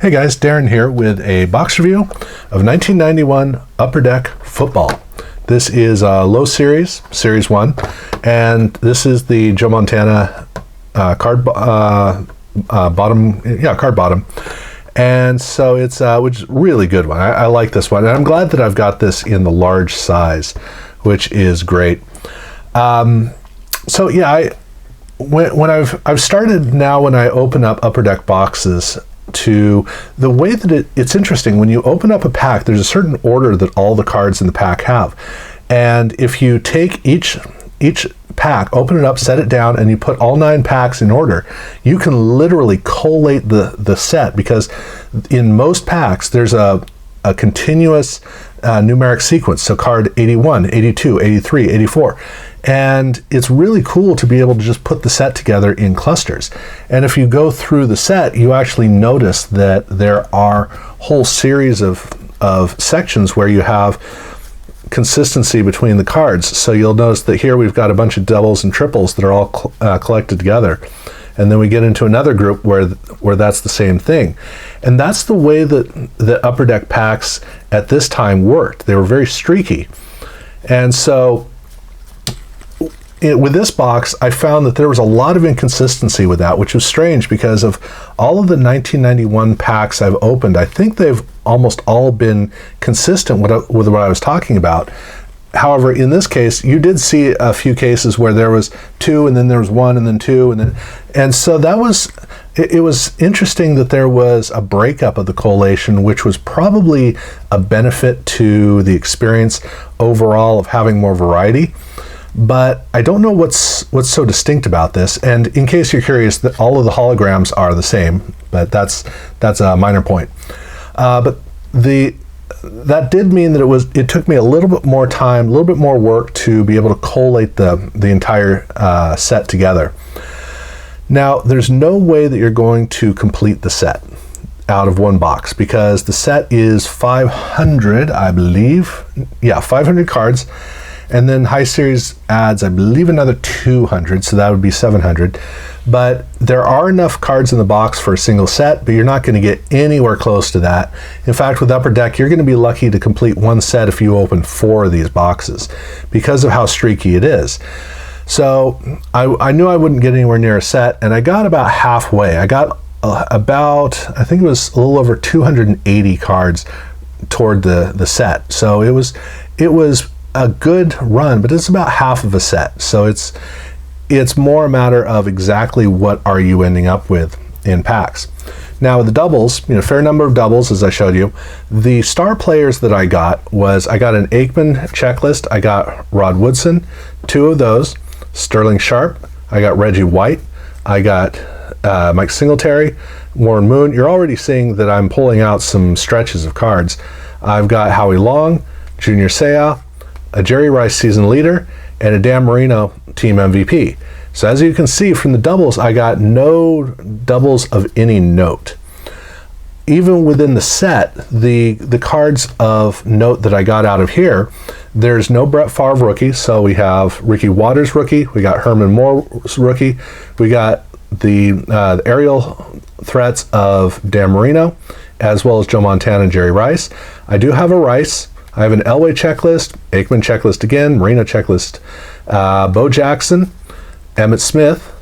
Hey guys, Darren here with a box review of 1991 Upper Deck Football. This is Low Series, Series 1, and this is the Joe Montana card bottom. And so it's which is a really good one. I like this one, and I'm glad that I've got this in the large size, which is great. So yeah, when I've started now when I open up Upper Deck boxes to the way that it's interesting. When you open up a pack, there's a certain order that all the cards in the pack have, and if you take each pack, open it up, set it down, and you put all 9 packs in order, you can literally collate the set, because in most packs there's a continuous numeric sequence. So card 81, 82, 83, 84. And it's really cool to be able to just put the set together in clusters. And if you go through the set, you actually notice that there are whole series of sections where you have consistency between the cards. So you'll notice that here we've got a bunch of doubles and triples that are all collected together. And then we get into another group where that's the same thing. And that's the way that the Upper Deck packs at this time worked. They were very streaky. And so with this box, I found that there was a lot of inconsistency with that, which was strange because of all of the 1991 packs I've opened. I think they've almost all been consistent with what I was talking about. However, in this case, you did see a few cases where there was 2, and then there was 1, and then 2, and so that was. It was interesting that there was a breakup of the collation, which was probably a benefit to the experience overall of having more variety. But I don't know what's so distinct about this. And in case you're curious, that all of the holograms are the same, but that's a minor point. But that did mean that it took me a little bit more time, a little bit more work to be able to collate the entire set together. Now, there's no way that you're going to complete the set out of one box, because the set is 500, I believe. Yeah, 500 cards. And then High Series adds, I believe, another 200, so that would be 700. But there are enough cards in the box for a single set, but you're not going to get anywhere close to that. In fact, with Upper Deck, you're going to be lucky to complete one set if you open 4 of these boxes, because of how streaky it is. So I knew I wouldn't get anywhere near a set, and I got about halfway. I got about, I think it was a little over 280 cards toward the set. So it was a good run, but it's about half of a set. So it's more a matter of exactly what are you ending up with in packs. Now with the doubles, fair number of doubles, as I showed you. The star players that I got an Aikman checklist. I got Rod Woodson, 2 of those. Sterling Sharp. I got Reggie White. I got Mike Singletary, Warren Moon. You're already seeing that I'm pulling out some stretches of cards. I've got Howie Long, Junior Seau, a Jerry Rice season leader, and a Dan Marino team MVP. So as you can see from the doubles, I got no doubles of any note. Even within the set, the cards of note that I got out of here, there's no Brett Favre rookie, so we have Ricky Watters rookie, we got Herman Moore rookie, we got the aerial threats of Dan Marino, as well as Joe Montana and Jerry Rice. I do have a Rice. I have an Elway checklist, Aikman checklist again, Marino checklist, Bo Jackson, Emmitt Smith,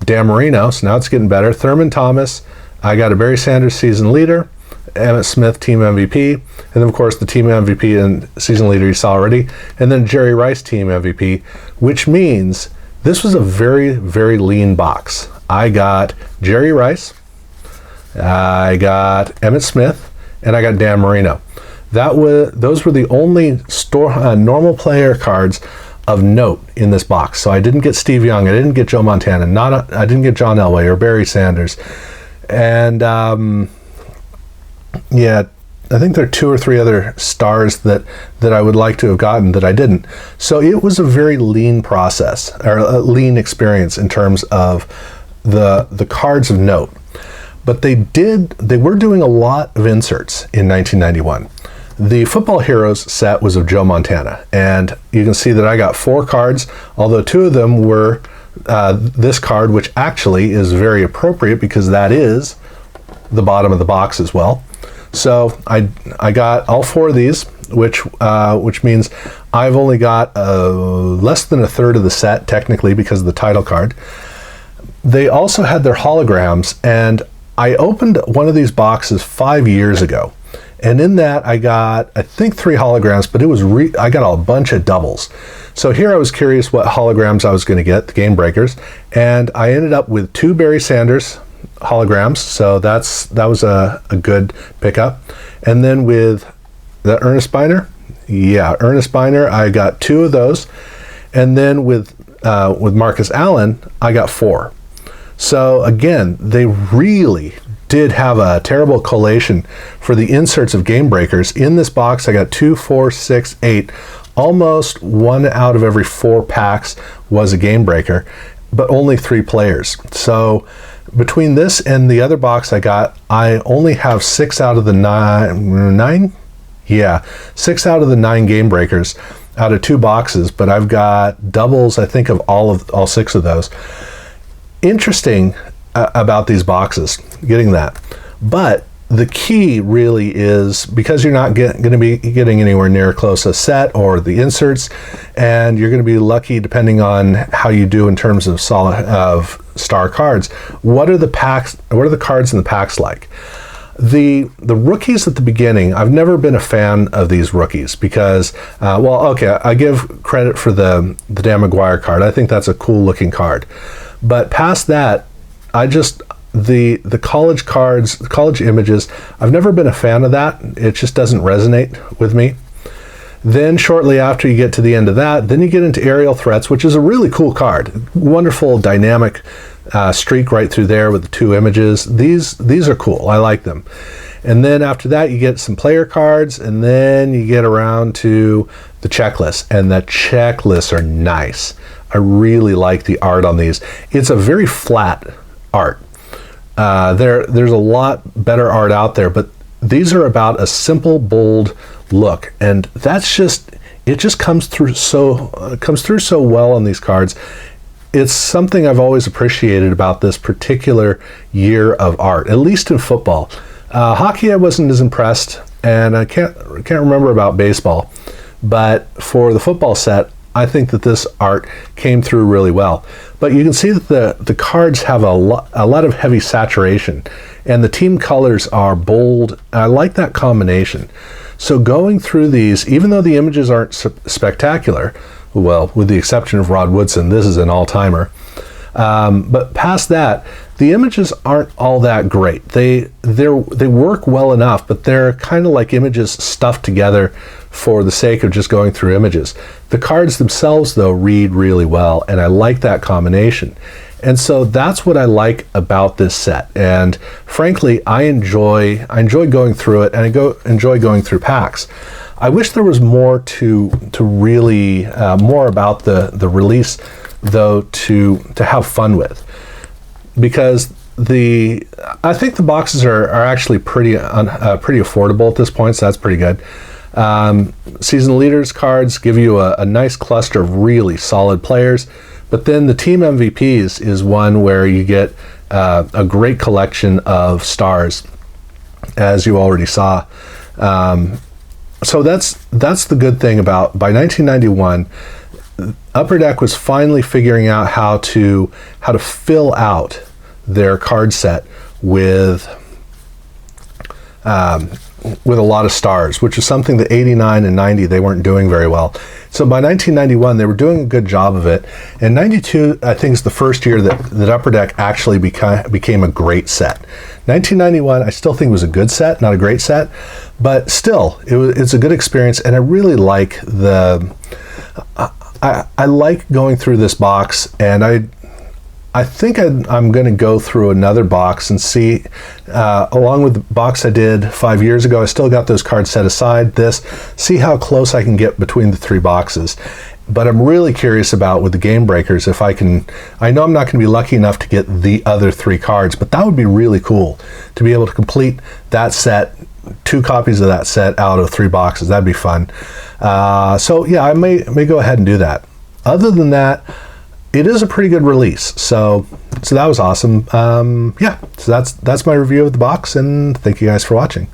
Dan Marino, so now it's getting better, Thurman Thomas. I got a Barry Sanders season leader, Emmitt Smith team MVP, and then of course the team MVP and season leader you saw already, and then Jerry Rice team MVP, which means this was a very, very lean box. I got Jerry Rice, I got Emmitt Smith, and I got Dan Marino. Those were the only normal player cards of note in this box. So I didn't get Steve Young, I didn't get Joe Montana, I didn't get John Elway or Barry Sanders. And yeah, I think there are 2 or 3 other stars that I would like to have gotten that I didn't. So it was a very lean process, or a lean experience in terms of the cards of note. But they were doing a lot of inserts in 1991. The Football Heroes set was of Joe Montana, and you can see that I got 4 cards, although 2 of them were this card, which actually is very appropriate because that is the bottom of the box as well. So I got all 4 of these, which means I've only got less than a third of the set technically because of the title card. They also had their holograms, and I opened one of these boxes 5 years ago, and in that I got, I think, 3 holograms, but it was I got a bunch of doubles. So here I was curious what holograms I was going to get, the Game Breakers, and I ended up with 2 Barry Sanders holograms, so that was a good pickup. And then with the Ernest Biner, Ernest Biner, I got 2 of those, and then with Marcus Allen, I got 4. So again, they really did have a terrible collation for the inserts of Game Breakers. In this box, I got 2, 4, 6, 8. Almost 1 out of every 4 packs was a Game Breaker, but only 3 players. So between this and the other box I got, I only have 6 out of the 9? Yeah, 6 out of the 9 Game Breakers out of 2 boxes, but I've got doubles, I think, of all 6 of those. Interesting about these boxes, getting that. But the key really is, because you're not going to be getting anywhere near close a set or the inserts, and you're going to be lucky depending on how you do in terms of star cards. What are the packs? What are the cards in the packs like? The rookies at the beginning, I've never been a fan of these rookies because, I give credit for the Dan McGuire card. I think that's a cool looking card. But past that, the college cards, the college images, I've never been a fan of that. It just doesn't resonate with me. Then shortly after you get to the end of that, then you get into Aerial Threats, which is a really cool card. Wonderful dynamic streak right through there with the 2 images. These are cool. I like them. And then after that, you get some player cards, and then you get around to the checklist, and the checklists are nice. I really like the art on these. It's a very flat art. There's a lot better art out there, but these are about a simple, bold look, and it just comes through so well on these cards. It's something I've always appreciated about this particular year of art, at least in football. Hockey, I wasn't as impressed, and I can't remember about baseball, but for the football set, I think that this art came through really well. But you can see that the cards have a lot of heavy saturation, and the team colors are bold. I like that combination. So going through these, even though the images aren't spectacular, well, with the exception of Rod Woodson, this is an all-timer. But past that, the images aren't all that great. They work well enough, but they're kind of like images stuffed together for the sake of just going through images. The cards themselves, though, read really well, and I like that combination. And so that's what I like about this set. And frankly, I enjoy going through it, and I enjoy going through packs. I wish there was more to really more about the release, though, to have fun with, because I think the boxes are actually pretty affordable at this point, so that's pretty good. Season leaders cards give you a nice cluster of really solid players, but then the team MVPs is one where you get a great collection of stars, as you already saw. So that's the good thing about, by 1991, Upper Deck was finally figuring out how to fill out their card set with a lot of stars, which is something that 89 and 90 they weren't doing very well. So by 1991 they were doing a good job of it, and 92 I think is the first year that Upper Deck actually became a great set. 1991 I still think was a good set, not a great set, but still it's a good experience, and I really like I like going through this box, and I think I'm going to go through another box and see, along with the box I did 5 years ago, I still got those cards set aside, see how close I can get between the 3 boxes. But I'm really curious about, with the Game Breakers, if I know I'm not going to be lucky enough to get the other 3 cards, but that would be really cool to be able to complete that set, 2 copies of that set out of 3 boxes. That'd be fun. So yeah, I may go ahead and do that. Other than that, it is a pretty good release. So that was awesome. Yeah, so that's my review of the box, and thank you guys for watching.